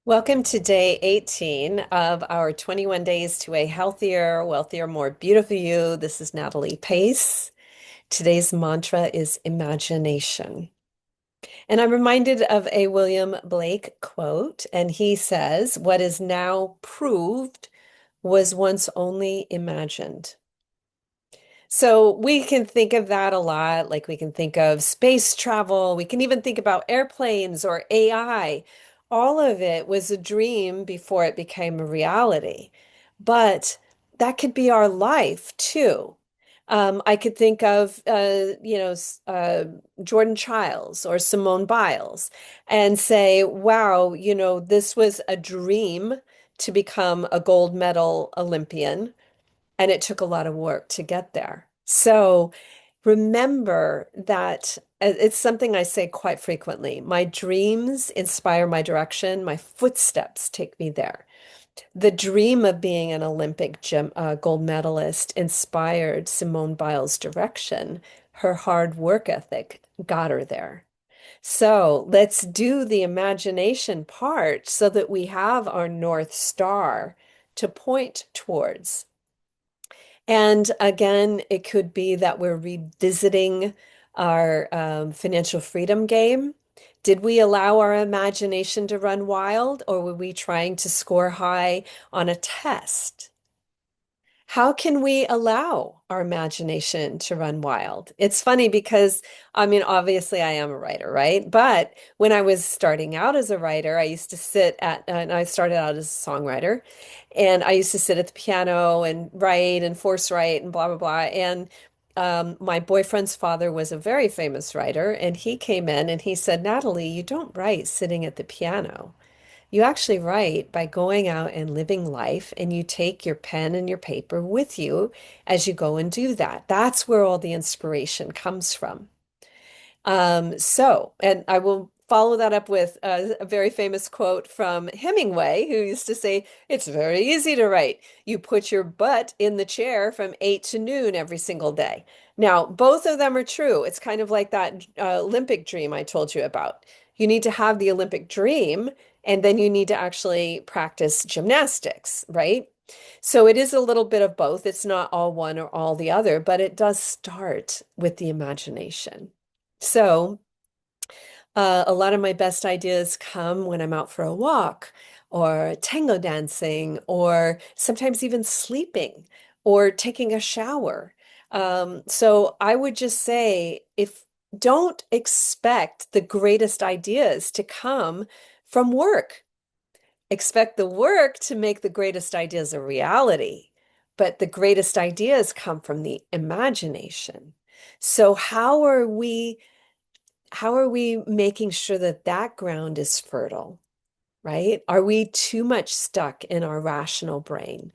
Welcome to day 18 of our 21 Days to a Healthier, Wealthier, More Beautiful You. This is Natalie Pace. Today's mantra is imagination. And I'm reminded of a William Blake quote, and he says, "What is now proved was once only imagined." So we can think of that a lot. Like we can think of space travel. We can even think about airplanes or AI. All of it was a dream before it became a reality. But that could be our life too. I could think of, Jordan Childs or Simone Biles and say, wow, this was a dream to become a gold medal Olympian. And it took a lot of work to get there. So remember that it's something I say quite frequently. My dreams inspire my direction. My footsteps take me there. The dream of being an Olympic gold medalist inspired Simone Biles' direction. Her hard work ethic got her there. So let's do the imagination part so that we have our North Star to point towards. And again, it could be that we're revisiting our financial freedom game. Did we allow our imagination to run wild, or were we trying to score high on a test? How can we allow our imagination to run wild? It's funny because, I mean, obviously I am a writer, right? But when I was starting out as a writer, I used to and I started out as a songwriter, and I used to sit at the piano and write and force write and blah, blah, blah. And my boyfriend's father was a very famous writer, and he came in and he said, Natalie, you don't write sitting at the piano. You actually write by going out and living life, and you take your pen and your paper with you as you go and do that. That's where all the inspiration comes from. And I will follow that up with a very famous quote from Hemingway, who used to say, "It's very easy to write. You put your butt in the chair from 8 to noon every single day." Now, both of them are true. It's kind of like that Olympic dream I told you about. You need to have the Olympic dream, and then you need to actually practice gymnastics, right? So it is a little bit of both. It's not all one or all the other, but it does start with the imagination. So, a lot of my best ideas come when I'm out for a walk or tango dancing or sometimes even sleeping or taking a shower. So I would just say if don't expect the greatest ideas to come from work. Expect the work to make the greatest ideas a reality, but the greatest ideas come from the imagination. So how are we making sure that that ground is fertile, right? Are we too much stuck in our rational brain?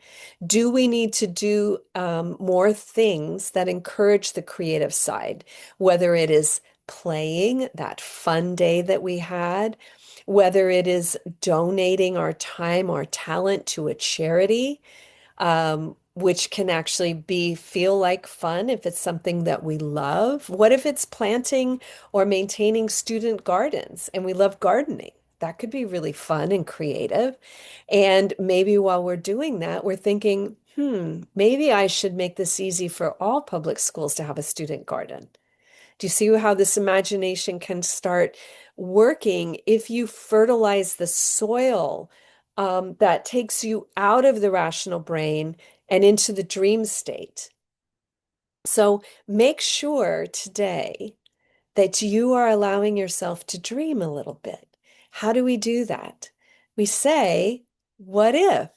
Do we need to do more things that encourage the creative side, whether it is playing that fun day that we had, whether it is donating our time, our talent to a charity, which can actually feel like fun if it's something that we love. What if it's planting or maintaining student gardens and we love gardening? That could be really fun and creative. And maybe while we're doing that, we're thinking, maybe I should make this easy for all public schools to have a student garden. Do you see how this imagination can start working if you fertilize the soil that takes you out of the rational brain and into the dream state? So make sure today that you are allowing yourself to dream a little bit. How do we do that? We say, what if?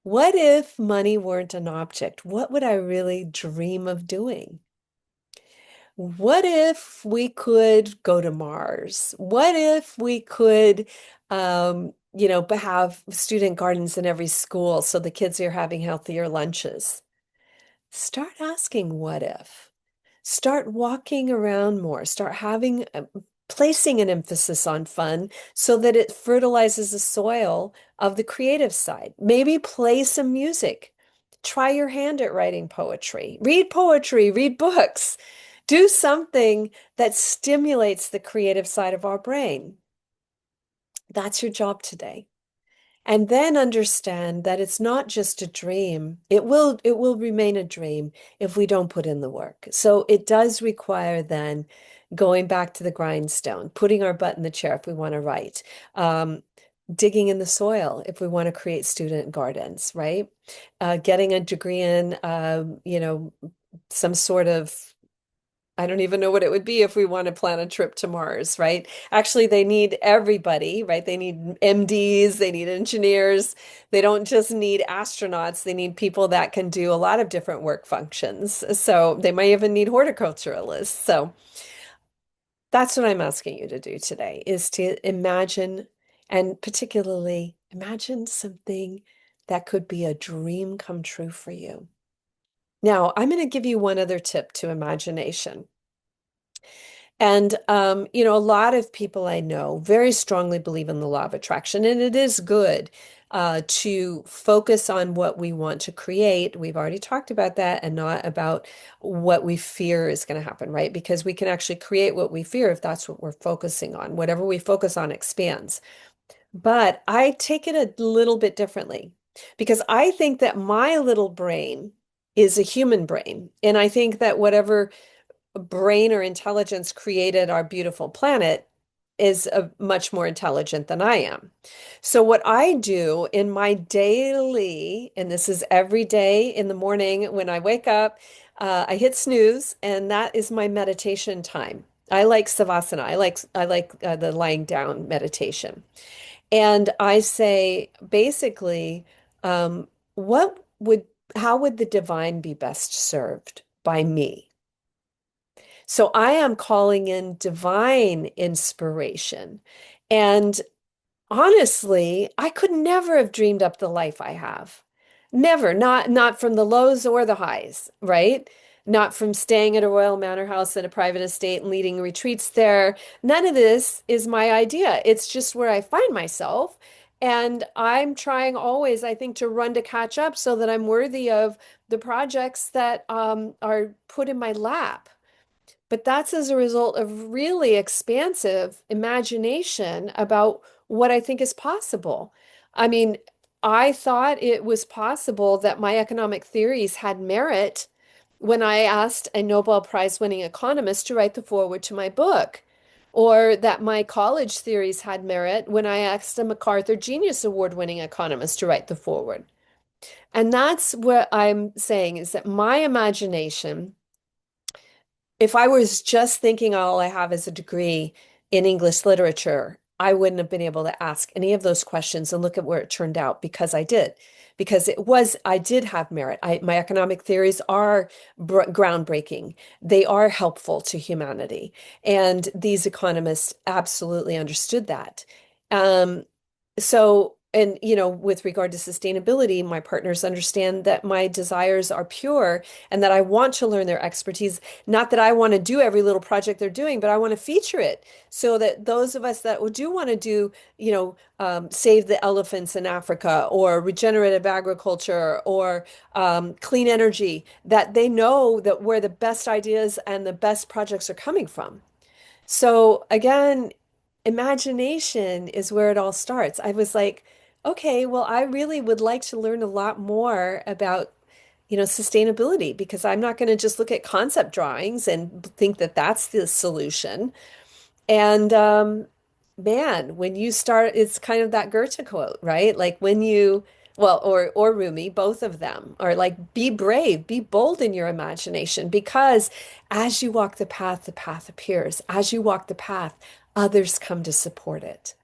What if money weren't an object? What would I really dream of doing? What if we could go to Mars? What if we could, have student gardens in every school so the kids are having healthier lunches? Start asking what if. Start walking around more. Start placing an emphasis on fun so that it fertilizes the soil of the creative side. Maybe play some music. Try your hand at writing poetry, read books. Do something that stimulates the creative side of our brain. That's your job today. And then understand that it's not just a dream. It will remain a dream if we don't put in the work. So it does require then going back to the grindstone, putting our butt in the chair if we want to write, um, digging in the soil if we want to create student gardens, right? Getting a degree in, some sort of, I don't even know what it would be if we want to plan a trip to Mars, right? Actually, they need everybody, right? They need MDs, they need engineers. They don't just need astronauts, they need people that can do a lot of different work functions. So they might even need horticulturalists. So that's what I'm asking you to do today is to imagine, and particularly imagine something that could be a dream come true for you. Now, I'm going to give you one other tip to imagination. And, a lot of people I know very strongly believe in the law of attraction, and it is good to focus on what we want to create. We've already talked about that and not about what we fear is going to happen, right? Because we can actually create what we fear if that's what we're focusing on. Whatever we focus on expands. But I take it a little bit differently because I think that my little brain is a human brain. And I think that whatever brain or intelligence created our beautiful planet is much more intelligent than I am. So what I do in my daily, and this is every day in the morning when I wake up, I hit snooze, and that is my meditation time. I like savasana. I like the lying down meditation. And I say basically, what would how would the divine be best served by me? So I am calling in divine inspiration. And honestly, I could never have dreamed up the life I have. Never, not from the lows or the highs, right? Not from staying at a royal manor house in a private estate and leading retreats there. None of this is my idea. It's just where I find myself. And I'm trying always, I think, to run to catch up so that I'm worthy of the projects that are put in my lap. But that's as a result of really expansive imagination about what I think is possible. I mean, I thought it was possible that my economic theories had merit when I asked a Nobel Prize winning economist to write the foreword to my book, or that my college theories had merit when I asked a MacArthur Genius Award winning economist to write the foreword. And that's what I'm saying is that my imagination, if I was just thinking all I have is a degree in English literature, I wouldn't have been able to ask any of those questions and look at where it turned out because I did. Because I did have merit. My economic theories are groundbreaking. They are helpful to humanity. And these economists absolutely understood that. Um, with regard to sustainability, my partners understand that my desires are pure and that I want to learn their expertise. Not that I want to do every little project they're doing, but I want to feature it so that those of us that do want to do, save the elephants in Africa or regenerative agriculture or clean energy, that they know that where the best ideas and the best projects are coming from. So again, imagination is where it all starts. I was like, okay, well, I really would like to learn a lot more about, sustainability because I'm not going to just look at concept drawings and think that that's the solution. And man, when you start, it's kind of that Goethe quote, right? Like when you, well, or Rumi, both of them are like, be brave, be bold in your imagination, because as you walk the path appears. As you walk the path, others come to support it.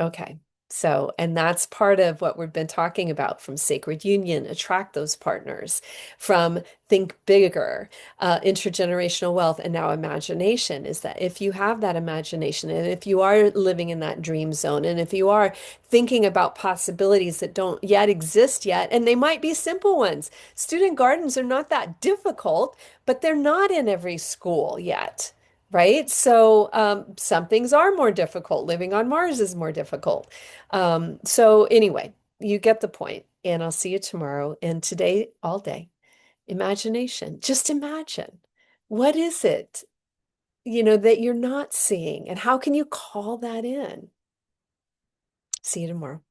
Okay. So, and that's part of what we've been talking about from Sacred Union, attract those partners, from think bigger, intergenerational wealth, and now imagination is that if you have that imagination and if you are living in that dream zone and if you are thinking about possibilities that don't yet exist yet, and they might be simple ones. Student gardens are not that difficult, but they're not in every school yet. Right? So some things are more difficult. Living on Mars is more difficult. So anyway, you get the point. And I'll see you tomorrow. And today, all day, imagination. Just imagine. What is it, that you're not seeing? And how can you call that in? See you tomorrow.